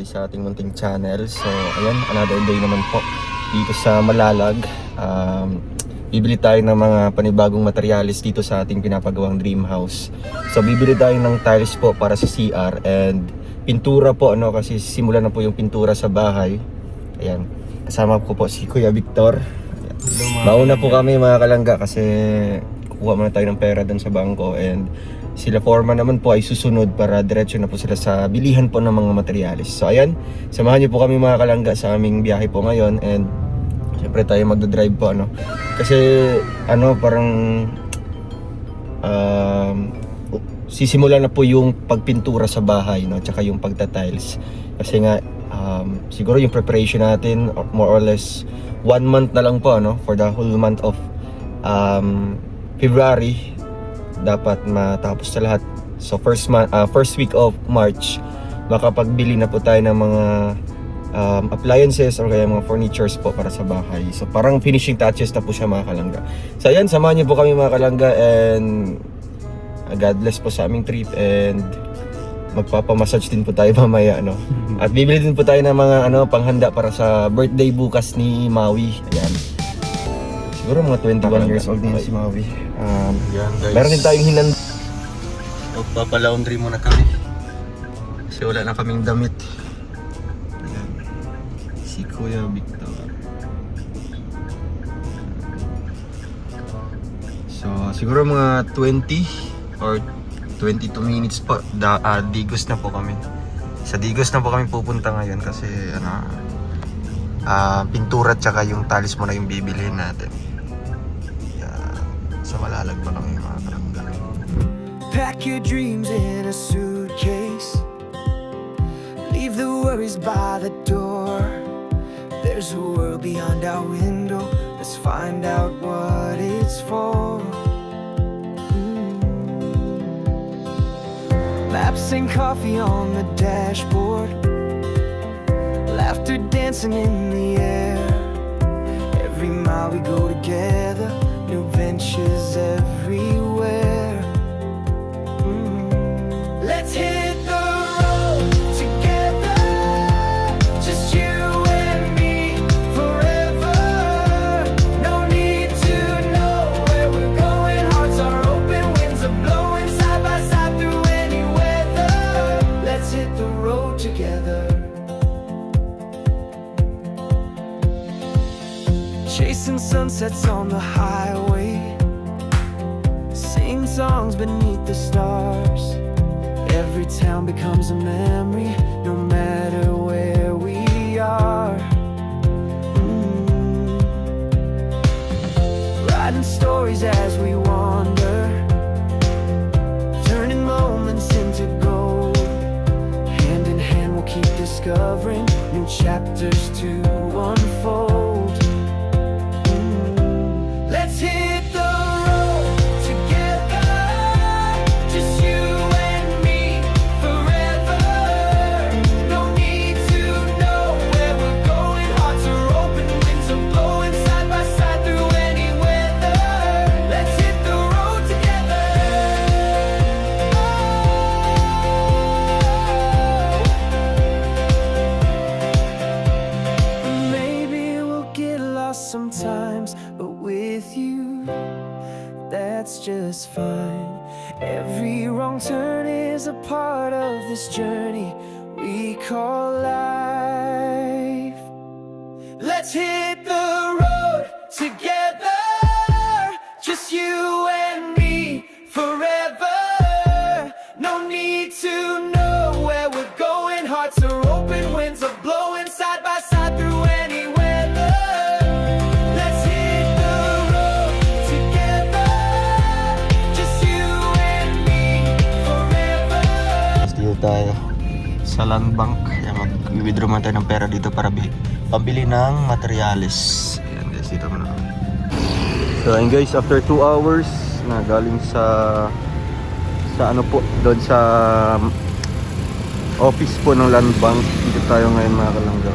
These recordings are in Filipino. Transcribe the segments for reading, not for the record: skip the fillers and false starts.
muli sa ating munting channel. So ayan, another day naman po dito sa Malalag. Bibili tayo ng mga panibagong materialis dito sa ating pinapagawang dream house. So bibili tayo ng tiles po para sa CR and pintura po, ano, kasi simulan na po yung pintura sa bahay. Ayan, kasama ko po si Kuya Victor. Mauna po kami mga kalangga kasi kukuha muna tayo ng pera doon sa bangko, and sila foreman naman po ay susunod para diretso na po sila sa bilihan po ng mga materialis. So ayan, samahan niyo po kami mga kalangga sa aming biyahe po ngayon, and syempre tayo magdadrive po, ano, kasi ano, parang sisimulan na po yung pagpintura sa bahay, no, tsaka yung pagta-tiles. Kasi nga siguro yung preparation natin more or less 1 month na lang po, no, for the whole month of February dapat matapos na lahat. So first week of March makapagbili na po tayo ng mga appliances or kaya mga furnitures po para sa bahay. So parang finishing touches na po siya mga kalangga. So ayan, samahan niyo po kami mga kalangga, and God bless po sa aming trip, and magpapamassage din po tayo mamaya, ano. At bibili din po tayo ng mga panghanda para sa birthday bukas ni Maui. Ayan. Siguro mga 21 years old din si Maui. Yan guys. Meron din tayong hinanda. Magpapalaundry muna kami kasi wala na kaming damit. Ayan. Si Kuya Victor. So siguro mga 20 or 22 minutes po, Digos na po kami. Sa Digos na po kami pupunta ngayon kasi pintura tsaka yung talis mo na yung bibilihin natin. Sa Malalag pa kami mga kalangga. Pack your dreams in a suitcase, leave the worries by the door. There's a world beyond our window, let's find out what it's for. Maps and coffee on the dashboard, laughter dancing in the air. Every mile we go together, new ventures everywhere. Let's hit the road together, just you and me forever. No need to know where we're going, hearts are open, winds are blowing side by side through any weather. Let's hit the road together, chasing sunsets on the highway, sing songs beneath the stars. Every town becomes a memory, no matter where we are. Writing stories as we wander, turning moments into gold. Hand in hand we'll keep discovering new chapters to unfold. Let's hit the road together, just you and me forever. No need to know where we're going, hearts are open, winds are blowing side by side through any weather. Let's hit the road together. Maybe we'll get lost sometimes, but with you, that's just fine. Every wrong turn is a part of this journey we call life. Let's hit the road together, just you and me forever. No need to know where we're going, hearts are open, winds are blowing side by side through any weather. Let's hit the road together, just you and me forever. Dito tayo sa land bank. Mag-withdraw man tayo ng pera dito para pambili ng materialis. Ayan guys, dito muna kami. So ayun guys, after 2 hours na galing sa ano po, doon sa office po ng land bank, dito tayo ngayon mga kalangga.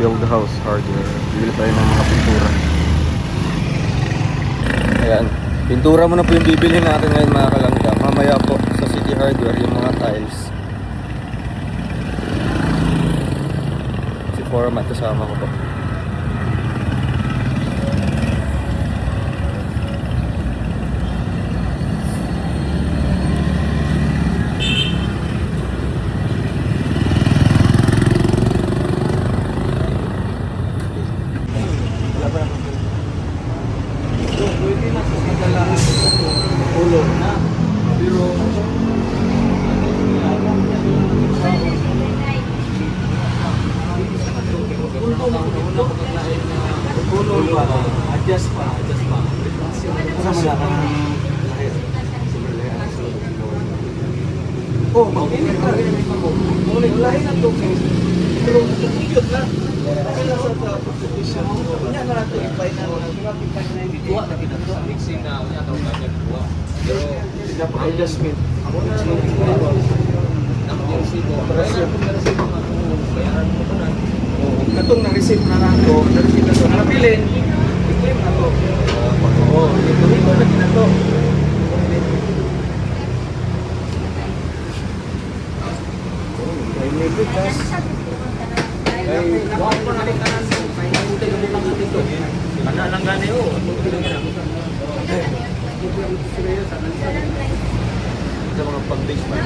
Build house hardware. Bibili tayo ng mga pintura. Ayan, pintura mo na po yung bibili natin ngayon mga kalangga. Mamaya po sa City Hardware yung mga tiles. format kasama ko po. Pwede na sa kadalaan ulo na. Pero ulo pa, adjust pa. Sama na ka ng oh, mag-init ka rin ako. Ulit-ulahin na ito. Pero ikot na. Kaya sa position mo. Kanya na ito ipay na. Ituwa na kita ito. Mixing na. Kanya ito kanya ituwa. Pero sila pa adjustment. Ako na lang ito. Emergency mo. Kaya na kung na-receive mo nga kung bayaran mo ito na. Katong na-receive na lang ito. Na-receive na ito. Nakabilin. I-claim na ito. Oo. Ito na ito. Sa mga pang-base man.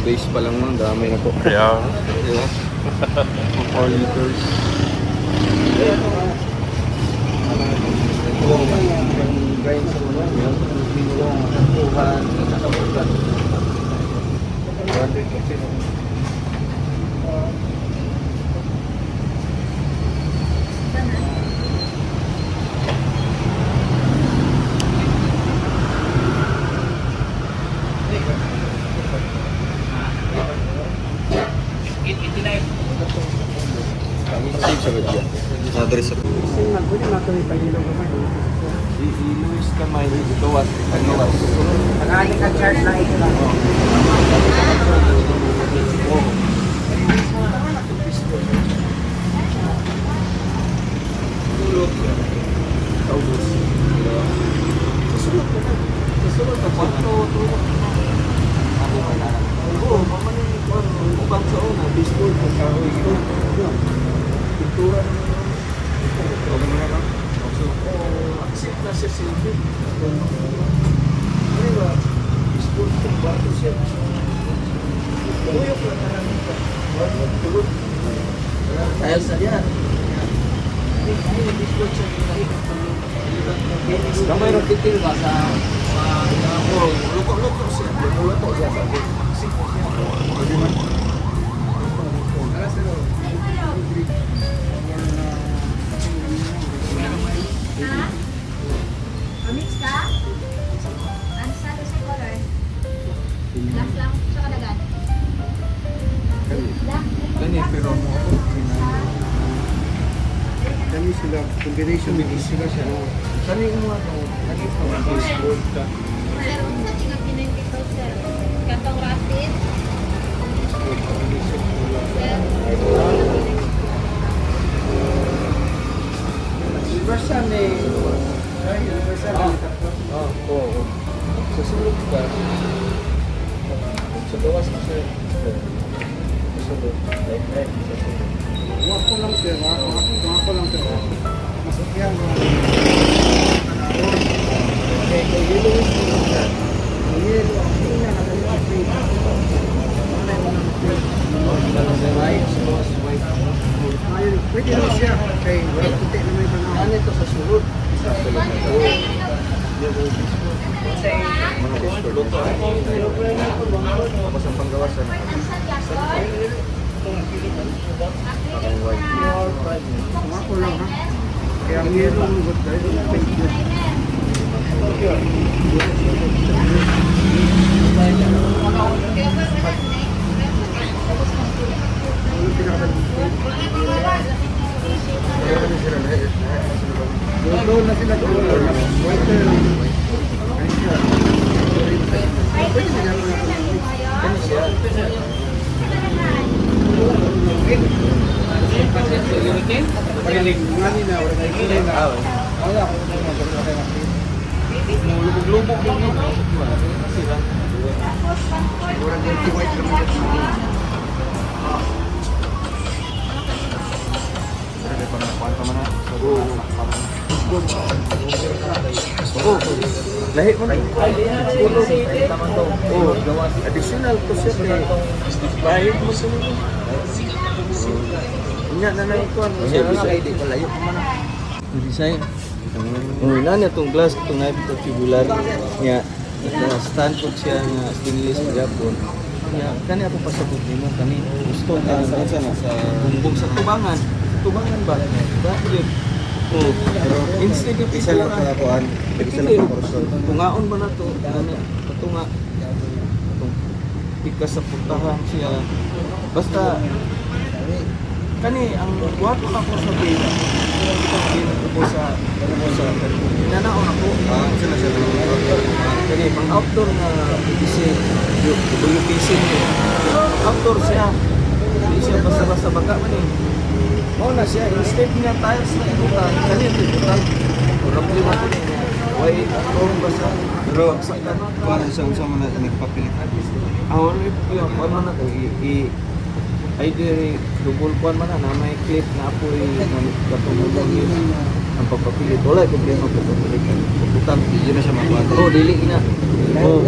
Base pa lang nun, dami na po. Kaya, Diba? 4 liters. Grind sa mga yun. Minulong, kapuhan, nakabugan. 100 kasi. save sa gadya. Address sa I-Luis kamay, gawas, gawas. Nag-aling ka chart na ito lang. Tulog. Taubos. Susunod ka na. Susunod ka. Tulog. Ako ka na. Oo, mamanin ko. Upang sa una, baseball. Pagkahoy ito. Pintura na naman. Huwag mo na lang. Accept na siya silbi. Ano ba? Baseball. Bato siya. Tuyok lang na lang. Tulog. Dahil sa diyan. Gamay rin titil ba sa lukok-lukok siya. Lukok siya. Mix ka? Ano sa color? Black lang sa kadagan? Black? Gani, pero mo ako. Kami sila, combination with sila siya. Kani mo ano, kani pa baseball ka. Sir, unsa tingag pinintito, sir? Katong rapid? Sir? Universal eh. Universal eh. Oo. Sa sulod ka. Sa gawas mo siya. Sa sulod. Like, sa sulod. Huwag ko lang sir, huwag ko lang sir. Masakyan mo. Okay, kay Luis mo siya. Yelo, ang ina, nagaliwa free. Ayun, pwede lang siya. Okay, puti na may panahon. Ano ito sa sulod? Sa sulod na ito. Say, Tapos ang panggawas na parang white. Ako lang ha. Kaya ang yelo ng good guys. Thank you. Doon na sila doon. Waiter. Lubog lang yun. Lahi mo na. Additional to siya. Bayad mo sa nila. Inya na na ito. Siya na nga, hindi ko layo. Design. Ina na itong glass, itong knife ito tubular niya. Stand ko siya nga stainless na Japon. Kani ako pasabot nimo kani gusto ka sa bumbong sa tubangan. Tubangan ba? Bakit? Oh, pero instead of isa lang sa kuan, isa lang sa portion. Tungaon ba na to? Ano? Patunga. Ika sa puntahan siya. Basta kani ang wato ako sa pila. Ko sa inanaon ako. Sila siya kani pang outdoor na PC WPC outdoor siya. Hindi siya basta-basta baka man eh. Mao na siya instead niya tiles na ibutan kani ibutan. Urang lima ko ni. Why ang basta pero para sa unsa man nagpapilitan. Awon yung ano na to either double kuan man na may clip na apoy katulong yun ang pagpapilit wala problema pagpapilit puputan hindi na siya makuha oh dili na oh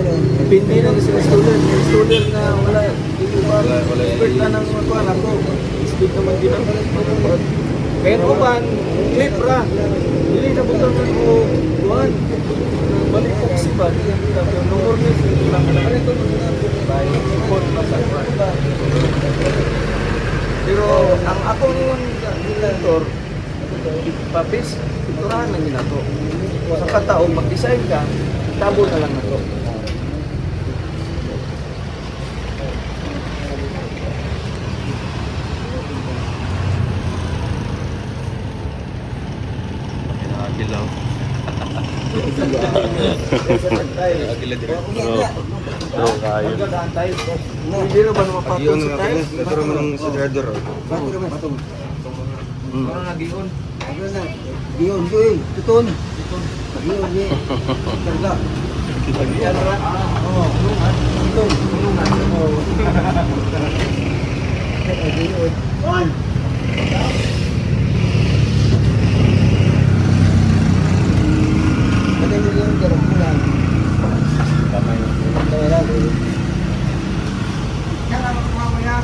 pindi na sa student na wala dili ba expert na nang makuha ako speed naman ginagawa kaya uban clip ra dili na butang ko kuan balik ko kasi ba nomor ni lang na ito by import masakwa pero ang akong inventor papis iturahan lang nila to sa kataong mag-design ka tabo na lang na to Agilaw Agilaw dire bro kayo hindi na ba mapatong sa tayo? Pero manong sa driver ano nag-ion? Giyon, giyon. Tuton. Giyon, giyon. Karga. Yan ra? Oo. Tuton. Giyon. Kadang giyon garap bulan. Kamay. Kamay lang. Yan ang mamaya.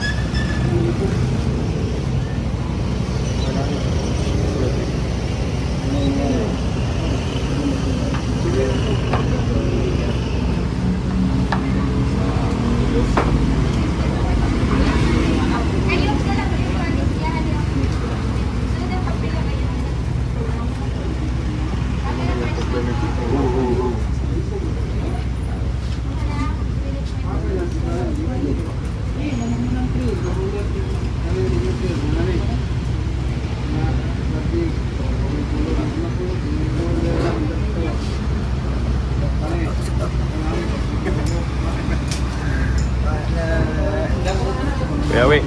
Kaya we,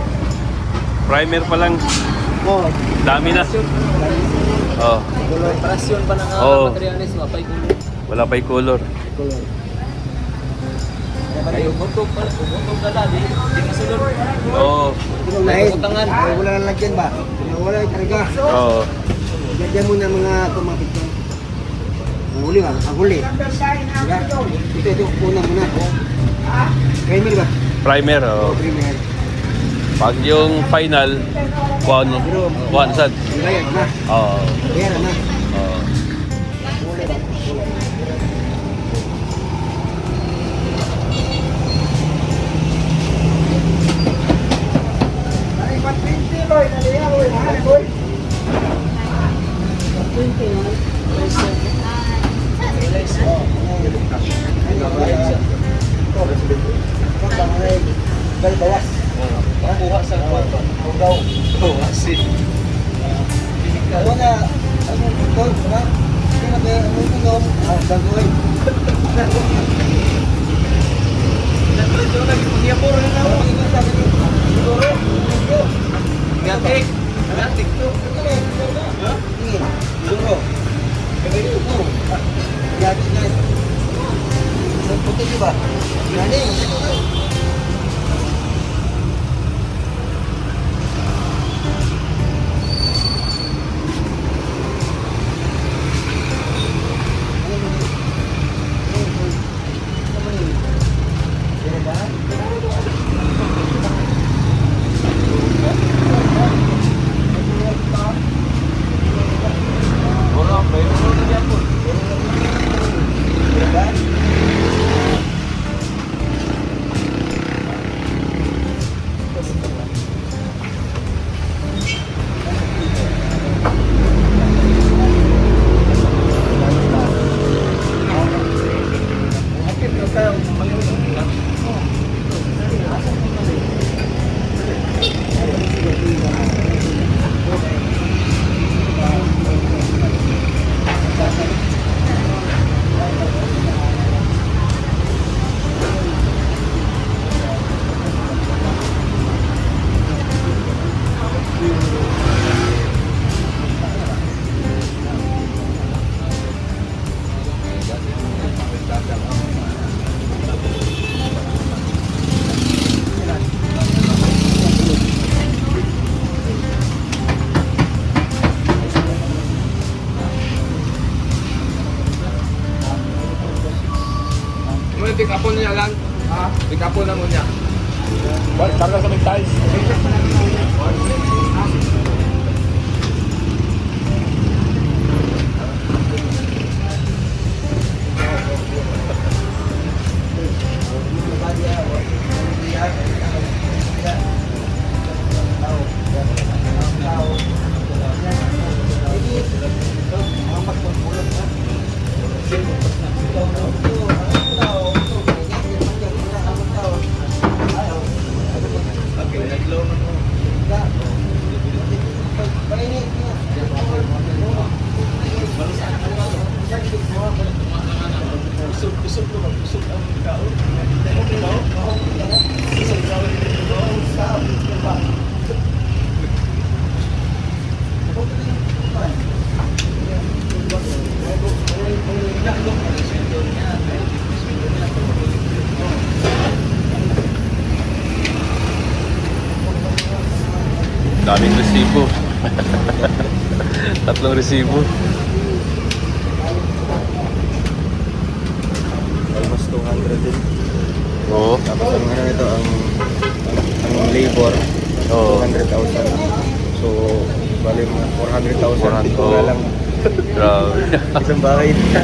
primer pa lang, Oh, dami na. Oh, Operasyon pa ng Oo. materialis, mapay gulo. wala pa yung color. Kayo, butog ka lang, di masulod. Oo, May utangan. wala na lagyan ba? Wala yung karga. oo. Lagyan mo na mga tumapit ko. Ang huli ba? Ang huli. Diba? Ito, una muna. Primer ba? Primer, oo. Primer. Pag yung final, kuhan sad. Ang bayad na. Oo, Bayaran na. oo. Balbalas. Kuha sa kwarto. Ugaw. Oo, kasi. Ano na, ano ito, wala? Hindi na kaya, ano ito, no? Bagoy. Ito lagi magyapor na Ano ako. ang ito sabi niyo? Siguro? Siguro? Gatik. Gatik to. Ha? Tingin. Siguro. Oo. Yagi guys. Ang puti di ba? Yan eh. Wala, bayo mo na gyapon. May pick upon niya lang. Ha? Pick upon na mo niya. Karga sa may tiles. Daming resibo. Tatlong resibo. Almost 200 din. Oo. Tapos ang ano nito, ang labor, Oo. 200,000. So, bali mo 400,000. 400,000. Pintura lang. Grabe. Isang bahay na.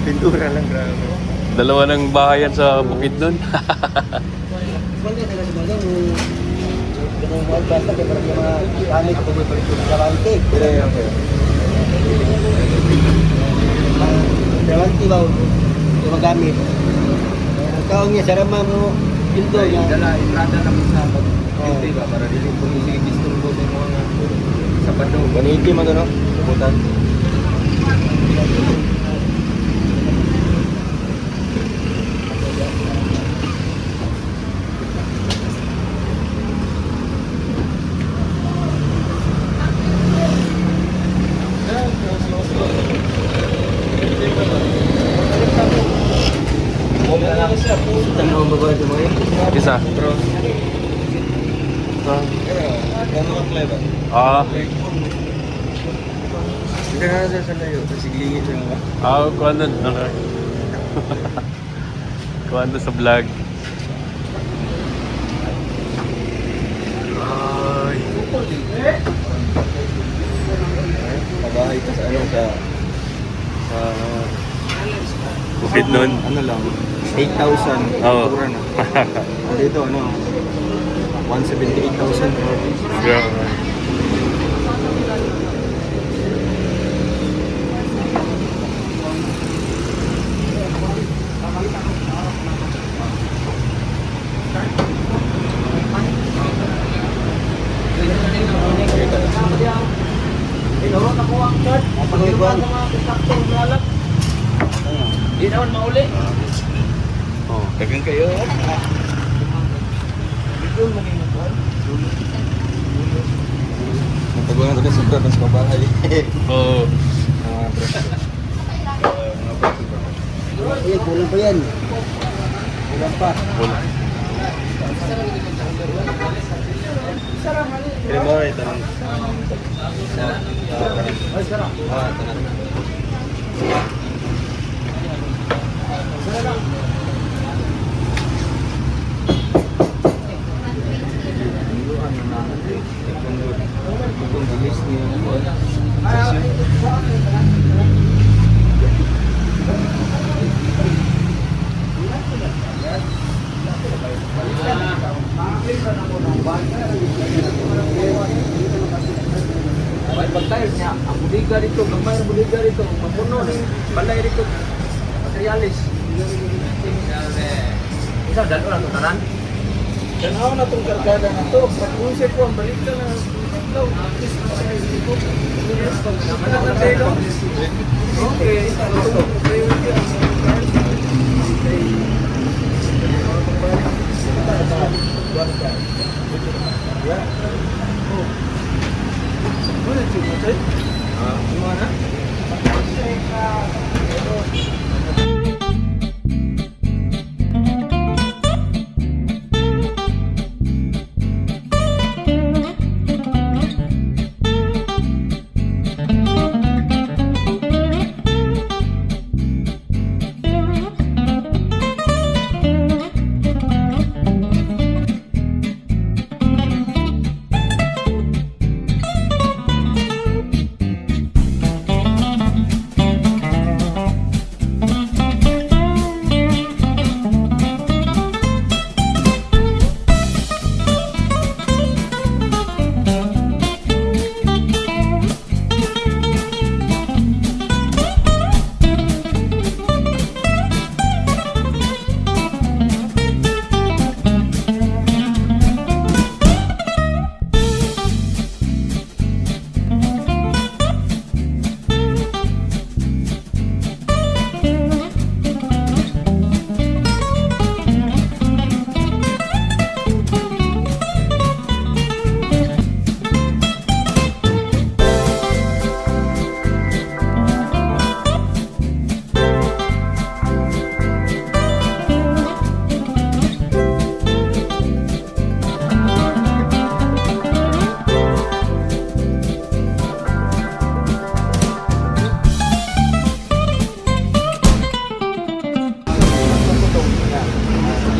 Pintura lang, grabe. Dalawa ng bahayan sa bukid nun. Wala talaga sa bagay, ganun mo, basta kaya parang yung mga gamit ko may palit yung karante. Pero yun, okay. Karante ba, yung mga gamit. Ang kaong niya, sarama mo, pinto niya. Dala, entrada na mo sa pag-pinti ba? Para dili po yung sige disturbo sa mga sapato. 180 man no? Pupuntan. Tanong mo ba ito mo yun? Isa. Ah. Hindi nga sa layo, kasi glingit siya nga. Kuha na. Kuha na sa vlog. Ay. Pabahay ka sa ano, sa Bukid nun. ano lang, 8,000. Oo. Pura na. Dito ano, 178,000. Grabe. buwan. Di naman mauli. Oh, dagang kayo. Ito maging buwan. Natagunan ko sa brad, mas mabahay. Oo. Mga brad. Ayan, kulang pa yan. Kulang pa. Wala. Kaya mo rin, tanong. Ay, sarap. Ay, pagkain niya, ang budiga dito, gamay ang budiga dito, mapuno ni balay dito, materialis. Isa, dalo na ito, tanan? Tanaw na itong kargada na ito, pag-usip ko, ang balik ka na, okay,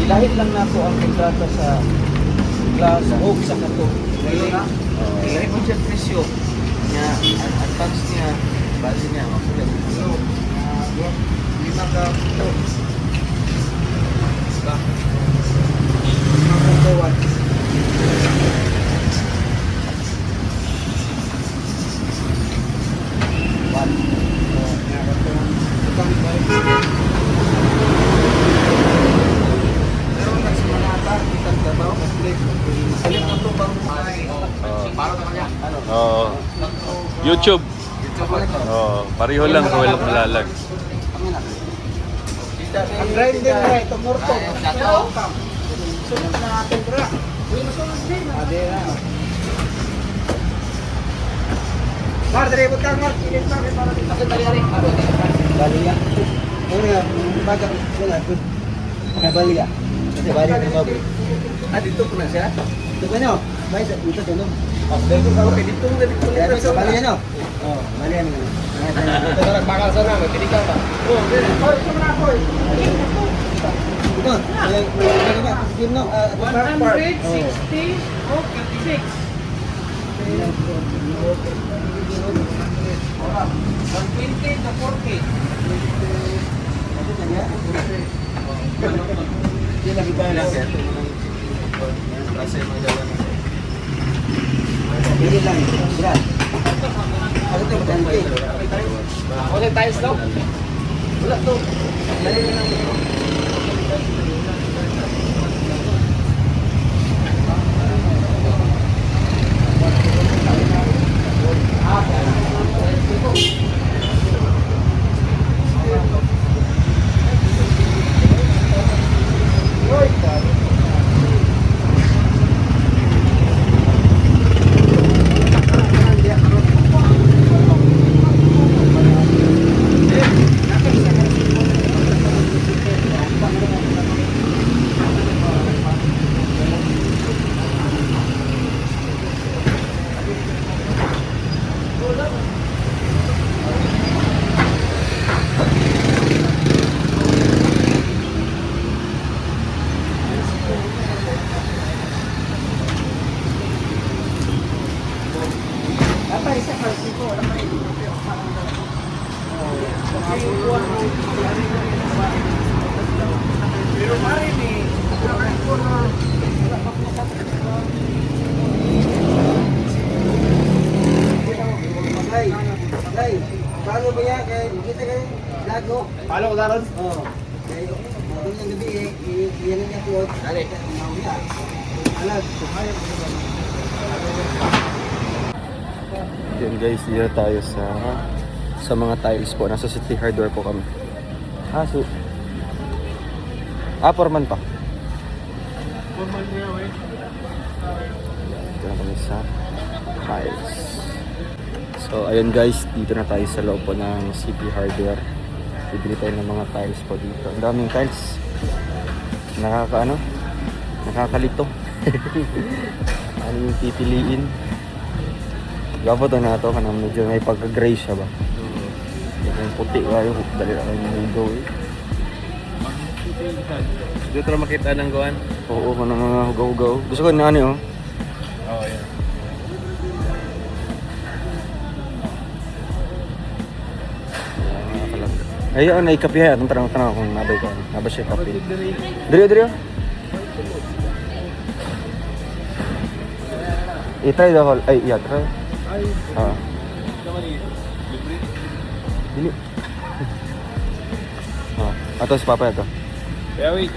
Ilahit lang na ako ang kontrata sa glass oak sa kato. Ilahit mo siya presyo niya, advance niya, bali niya, makulit. So, 5 ka ito. Ba? 5 ka kawan. Oo. YouTube. Oo, pareho lang sa walang malalag. Ang grinding na ito, morto. Sunod na natin, bra. Ade na. Mar, dari ikut kan, Mar. Ini Mar, para kita dari. Bali ya. Ano nga, baga, wala. Bali ya. Kasi bali ko mabu. Ah, dito po na siya. Ito ba nyo? Bali sa ito dito. Dito ka, okay, dito mo dito. Bali yan no? Oh, bali yan. Ito na bakal sana, magkilikan ba? Oh, dire. Oh, ito na ako. Ito, yung game no? 160 o 56. 120 to 40. Yan lagi ba lang? Pili lang, berat. Ano ito, maganda? Wala tiles daw? Wala to. Dali na lang. Lago. Paano ko daron? Oo. Kaya doon yung gabi iyan ang iyakot. Dali. Alag. Yan guys, dito tayo sa mga tiles po. Nasa City Hardware po kami. Foreman pa. Dito na kami sa tiles. So ayun guys, dito na tayo sa loob po ng City Hardware. Bibili tayo ng mga tiles po dito. Ang daming tiles. Nakakalito. Ano yung pipiliin? Gabo to na ito, kanang medyo may pagka-gray siya ba? Yung puti kayo, dali na kayo hugaw eh. Dito na makita ng gawan. Oo, kanang mga hugaw-hugaw. Gusto ko na ano oh. Oo, yan. Ay, yun, naikapi ha. Itong tanong kung nabay ka. Nabay siya kapi. Diri. I-try the whole. Ay, yeah, try. Dili. Ato si Papa ito. Kaya wait.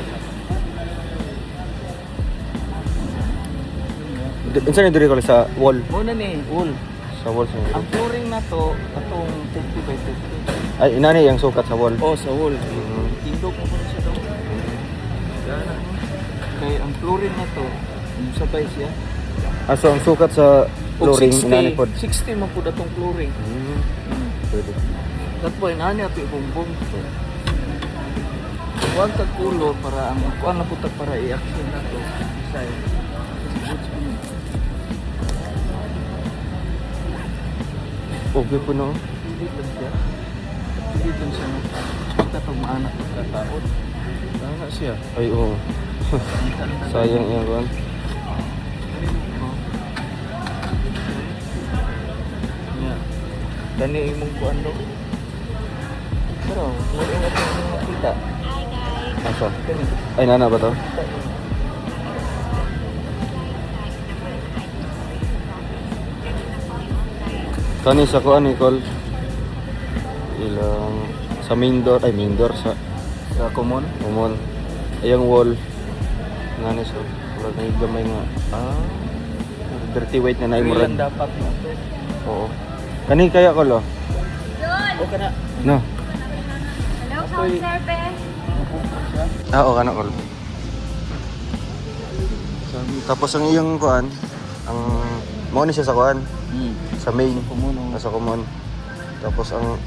Saan yung diri ko sa wall? Muna ni, wool. Sa wall sa Ang flooring na to, atong 50 by 50. Ay, inani yung sukat sa wall. Oh, sa wool. Tindog mo po siya daw. Yan. Kaya ang flooring na to, yung sabay siya. So ang sukat sa flooring, inani po. 60 mo po datong flooring. Pwede. That po, inani ato ibumbong to. Huwag tagkulo para ang kuan na po para i-action na to. Side. Okay po no. Pilit lang siya. Pilit lang siya. Basta pag maanak magkataon. Tama siya. Ay, oo. Sayang yan, Juan. Yeah. Dani imong kuan do. Pero, wala nga itong makita. Asa? Ay, nana ba to? Kani sa kuan, Nicole? Ilang... Sa main door, sa Sa common. common. Ayang wall. Ngani so. Wala na yung gamay nga. Dirty white na Ilan naimurad. dapat mo to. Oo. Kani kaya ko lo? O ka na. No. Hello, counselor pe. Oo, kana ko. Tapos ang iyong kuan, ang mo ni siya sa kuan, sa main, Common. sa common. Tapos ang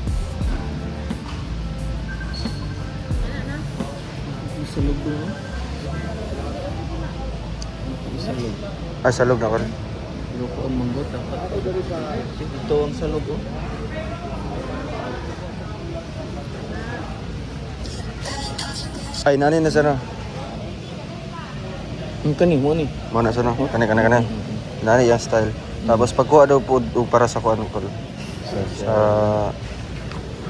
Isalog do. Isalog. salog na ko. Loko ang manggot dapat. Ito ang salog oh. Ay nani na sana. Ang kani mo ni. Mo na sana. Kani. Nani yung style. Tapos pagkuha daw po para sa kuan ko. Sa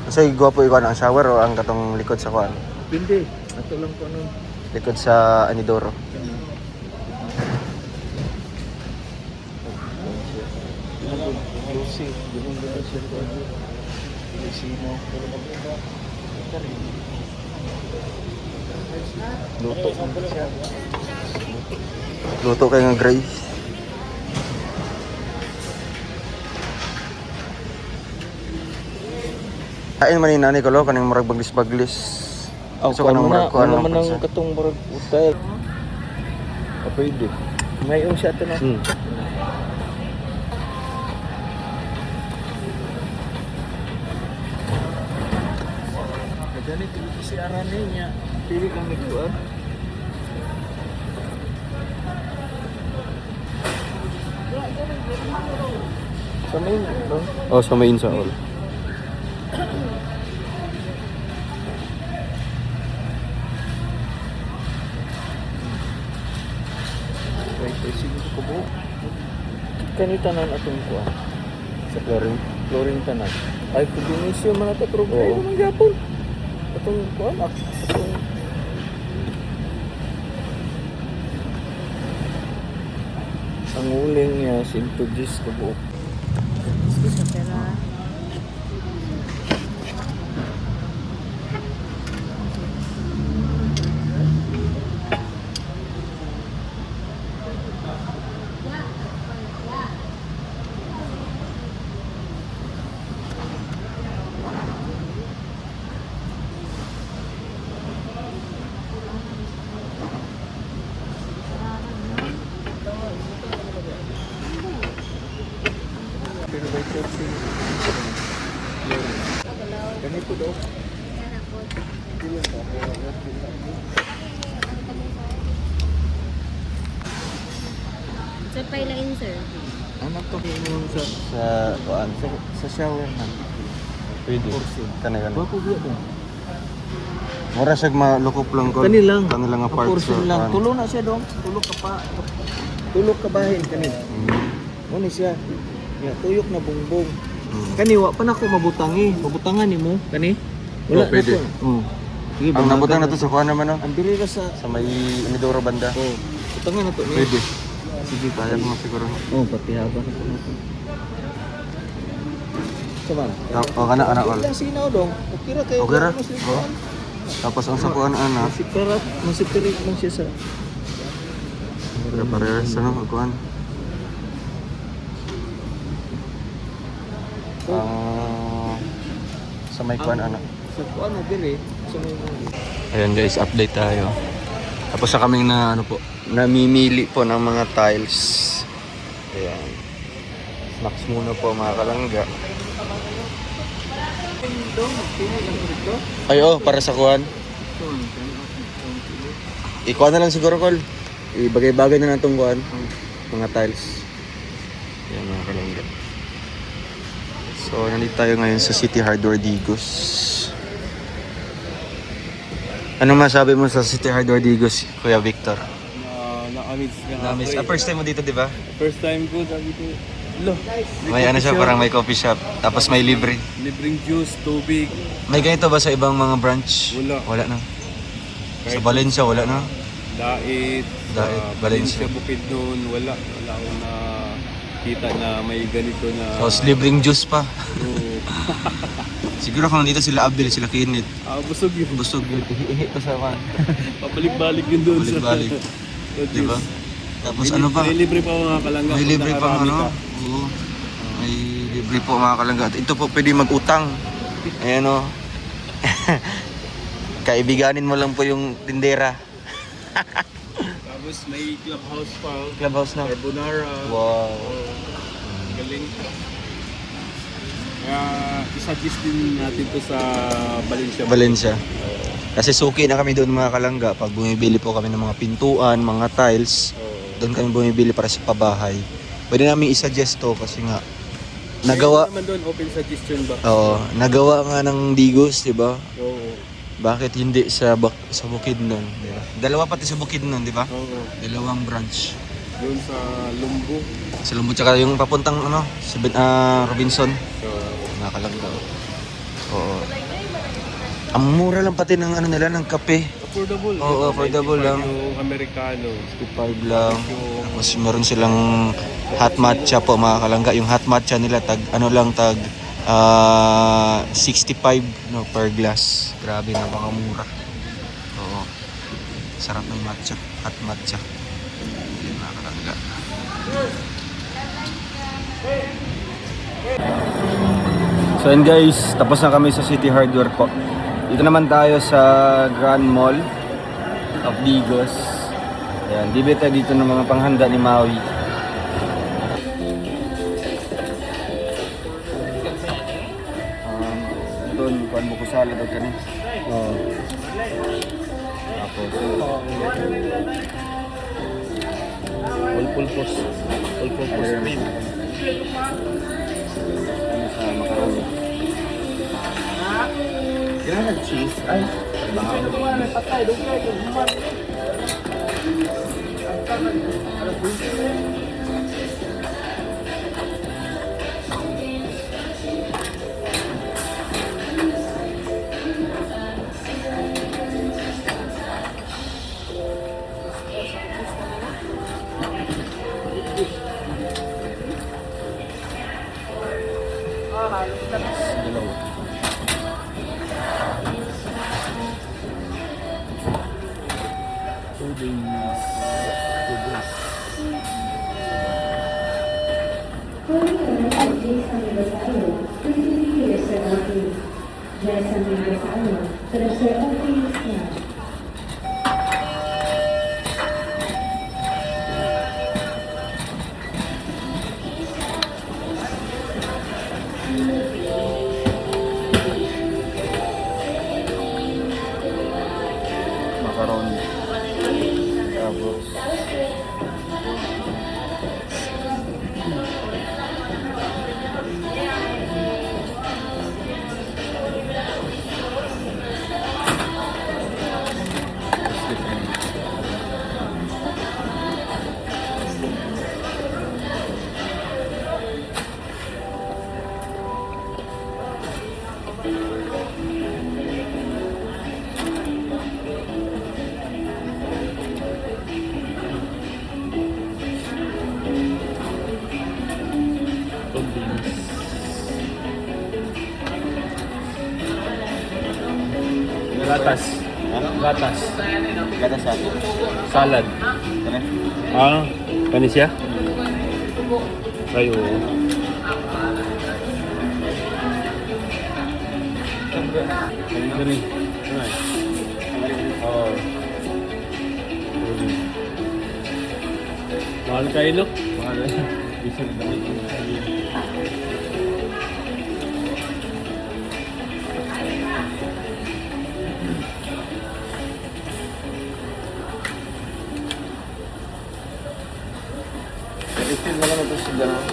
Kasi gwapo ikaw ang shower o ang katong likod sa kuan. Hindi. Ato lang ko ano. Likod sa anidoro. Lucy. Ganun siya ko. Lucy mo. Luto siya. Luto kay nga gray. Kain man ni nani ko lo kaning murag baglis-baglis. Gusto ko nang murag kuan Ano mo. man ang katong murag utay. Pwede. Mayroon siya ito na. Kadali ito si Arane niya. Pili kang nagkuhan. Sa main, no? Oh, sa main sa all. Wait, sige ko po. Kanita na atong kuha. Sa flooring. Flooring tanan. Ay, kubinisyo man ito, pero Oo. kayo naman gapon. Atong kuha, atong... Ang uling niya, sintoges ko po. Sa pailain, sir. Anak to kayo mo sa kuan. sa shower na. Pwede. Kanay. Bago biya to. Mura siya malukop lang ko. Kani lang. Kani lang nga parts. Portion lang. Tulo na siya dong. Tulo ka pa. Tulo ka bahin kani. Ano siya? Ya, tuyok na bungbong. Kani wa pa nako mabutangi. Mabutangan nimo kani. Oh, pwede. Oh. Sige, Ang nabutang na bangagan to sa kuan naman no. Ang diri ra sa Sa may Inidoro banda. oh. Butangan na to ni. Pwede. Sige, kaya mo siguro. Oh, pati haba na to nato. Sama. O kana ana all. Ilang sinaw dong. Okay ra kayo. Okay ra? Oo. Tapos ang sa kuan ana. Masipirit man siya sa Parehas ano kuan. Sa may kuan ana. sa kuan na dire. Sa may Ayan guys, update tayo. Tapos na kaming na ano po, namimili po ng mga tiles. Ayan. Snacks muna po mga kalangga. Ay oh, para sa kuhan. Ikuha na lang siguro Col. Ibagay-bagay na natong kuhan. Mga tiles. Ayan mga kalangga. So nandito tayo ngayon sa City Hardware Digos. Ano masabi mo sa City Hardware Digos, Kuya Victor? Na-amaze ka Namiss. First time mo dito, di ba? First time ko, sabi ko, lo, May ano siya, parang may coffee shop. Tapos may libre. libreng juice, tubig. May ganito ba sa ibang mga branch? Wala. Wala na. Sa Valencia, wala na. Dait, Valencia. Bukid noon, wala akong nakita na may ganito na... Tapos libreng juice pa. Oo. Siguro kung nandito sila Abdel, sila Kinit. Busog yun. Busog yun. Ihi pa sa kan. Pabalik-balik yun doon sa... Balik-balik. sa Di ba? juice. Tapos ano pa? May libre pa mga kalangga. May libre kung pa nakarami ano? ka. Oo. May libre po mga kalangga. At ito po pwede mag-utang. Ayan o. Kaibiganin mo lang po yung tindera. Tapos may clubhouse pa. Clubhouse na. Carbonara. Wow. Galing. Kaya isa-suggest din natin to sa Valencia. Valencia. Kasi suki na kami doon mga kalangga. Pag bumibili po kami ng mga pintuan, mga tiles, doon kami bumibili para sa pabahay. Pwede namin i-suggest to kasi nga nagawa. Meron naman doon open suggestion ba? Oo, nagawa nga ng Digos, 'di ba? Oo. Bakit hindi sa Bukidnon, 'di ba? Dalawa pati sa Bukidnon, 'di ba? Oo. Dalawang branch. Doon sa Lumbo. Sa Lumbo tsaka yung papuntang ano, Robinson. So, Mga kalangga. Oo. Ang mura lang pati ng ano nila ng kape. affordable. Oo, affordable 95 lang. Yung Americano. 55 lang. Tapos meron silang hot matcha po mga kalangga. Yung hot matcha nila tag 65 no per glass. Grabe, napakamura. Oo. Sarap ng matcha, hot matcha. Yan mga kalangga. So yun guys, tapos na kami sa City Hardware po. Dito naman tayo sa Grand Mall of Digos. Ayan, bibili tayo dito ng mga panghanda ni Maui. Doon, kuhan mo ko salad o kanin. Oo. Tapos, Pulpos cream. ano sa macaroni. Kailangan cheese. Ay, Macaroni. Tapos, Gatas. Gatas. Gata sa Salad. Kani? Ah, kanis siya? Ay, oo. Kanin ka rin. Ay. Oo. Mahal kayo, no? Mahal. Bisa na damit. Itin na lang ito sa gano'n.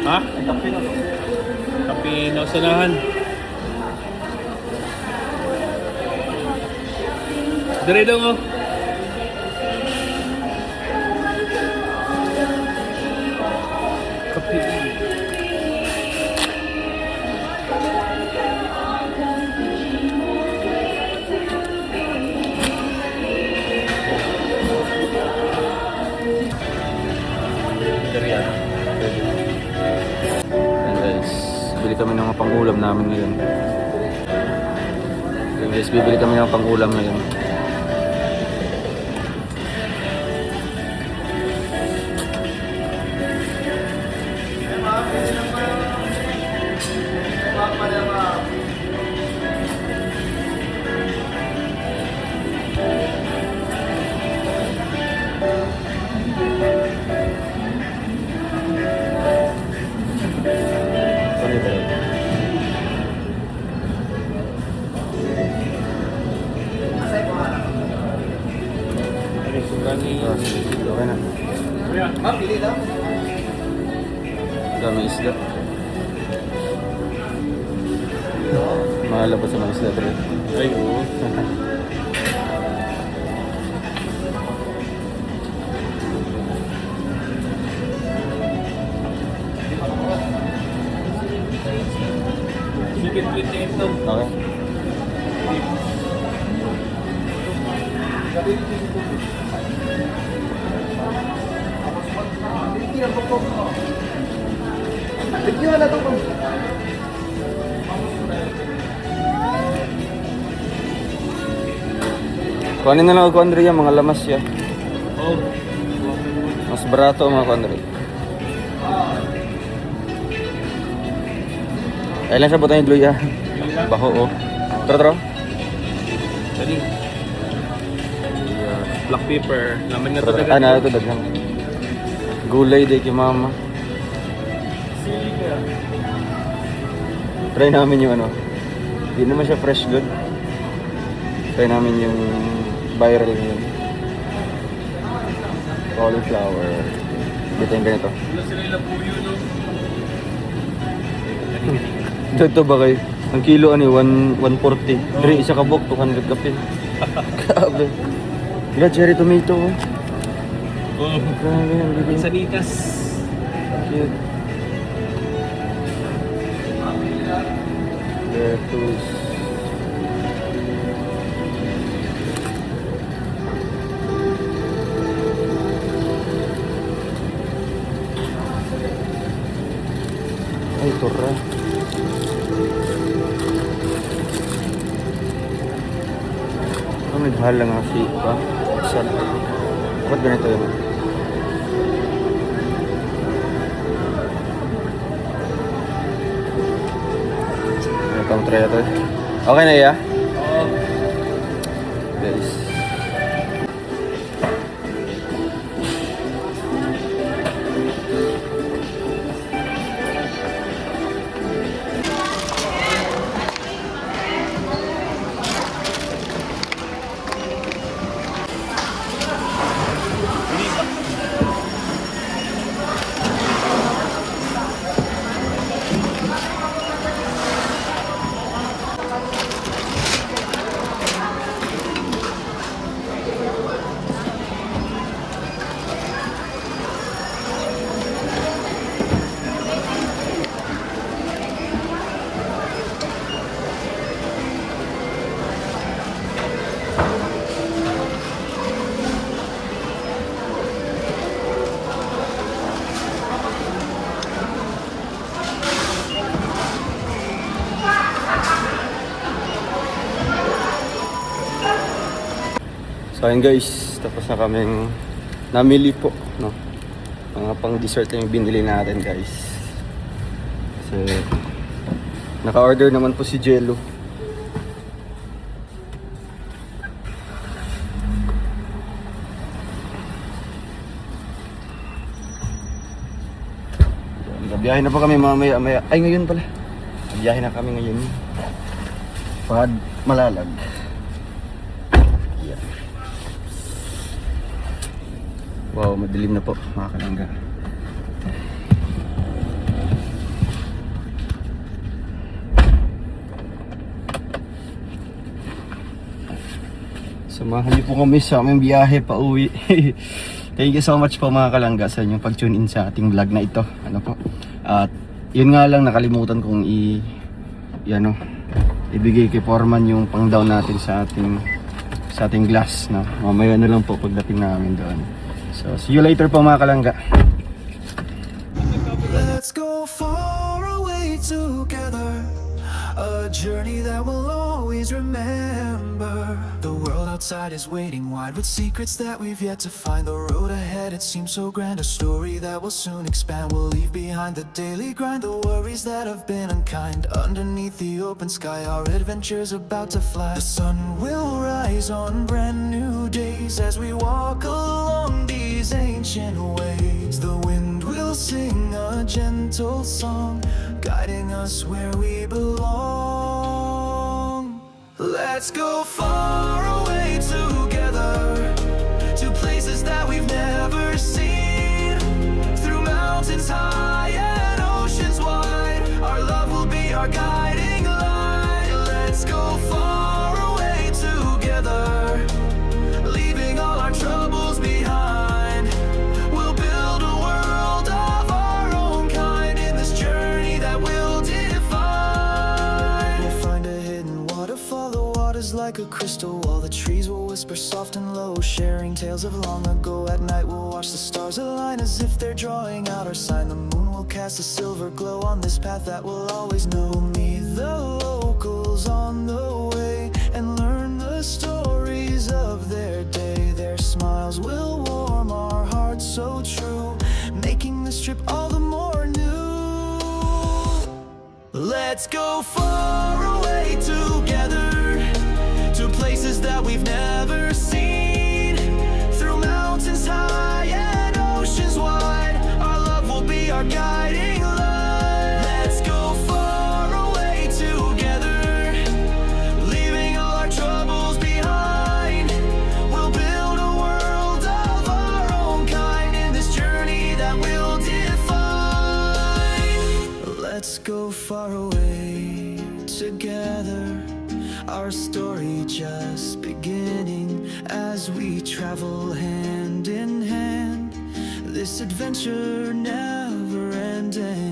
Ha? Kape na usanahan. Dari dong, oh. Kape. Dari yan. Ayan guys, bili kami ng mga pang-ulam namin ngayon. Ayan guys, bibili kami ng pang-ulam ngayon. Sorry, pero okay na. Ma'am, pili lang. Dami isda. Mahalap pa sa mga isda, bro. Ay, oo. Chicken 28 to. Okay. Bigyan na ito po. Kuhanin na lang ako, Andre, yung mga lamas siya. Oh. Mas barato mga Andre. Kailan siya butang yung gluya? Baho, oh. Tara. Dali. Black pepper. Laman na ito Ah, dagat. na ito daghang. Gulay day kay mama. Try namin yung ano. Hindi naman siya fresh good. Try namin yung viral yun. Cauliflower. Dito yung ganito. Wala sila ilang puyo, no? Dito ba kayo? Ang kilo ano 140. Dari isa ka bok 200 kapin. Grabe. Gila cherry tomato. Oh. Oh. Grabe ang bigay. Sanitas. Cute. Lettuce. Ay, torra. Oh, naghal lang ang sipa. Saan? Ba't ganito yun? Itong tray ito. Okay na iya? Oo. Guys. So ayun guys, tapos na kaming namili po, no? Mga pang dessert lang yung binili natin guys. Kasi naka-order naman po si Jello. Biyahe na po kami mamaya. Ay, ngayon pala. Biyahe na kami ngayon. Pad Malalag. Yan. Wow, madilim na po mga kalangga. Samahan niyo po kami sa aming biyahe pa uwi. Thank you so much po mga kalangga sa inyong pag-tune in sa ating vlog na ito. Ano po? At yun nga lang, nakalimutan kong ibigay kay Foreman yung pang down natin sa ating glass, no? Mamaya na lang po pagdating namin doon. So see you later po mga kalangga. Let's go far away together, a journey that we'll always remember. The world outside is waiting wide with secrets that we've yet to find. The road ahead, it seems so grand, a story that will soon expand. We'll leave behind the daily grind, the worries that have been unkind. Underneath the open sky, our adventure's about to fly. The sun will rise on brand new days as we walk along these ancient ways. The wind will sing a gentle song, guiding us where we belong. Let's go far away together, to places that we've never seen. Through mountains high and oceans wide, our love will be our guiding light. Let's go far away together, leaving all our troubles behind. We'll build a world of our own kind in this journey that we'll define. We'll find a hidden waterfall, the water's like a crystal wall. The trees will whisper soft and low, sharing tales of long ago. At night we'll watch the stars align as if they're drawing out our sign. The moon will cast a silver glow on this path that we'll always know. Meet the locals on the way and learn the stories of their day. Their smiles will warm our hearts so true, making this trip all the more new. Let's go far away together, to places that we've never seen. Through mountains high and oceans wide, our love will be our guiding light. Let's go far away together, leaving all our troubles behind. We'll build a world of our own kind in this journey that we'll define. Let's go far away together, our story just beginning as we travel hand in hand. This adventure never ending.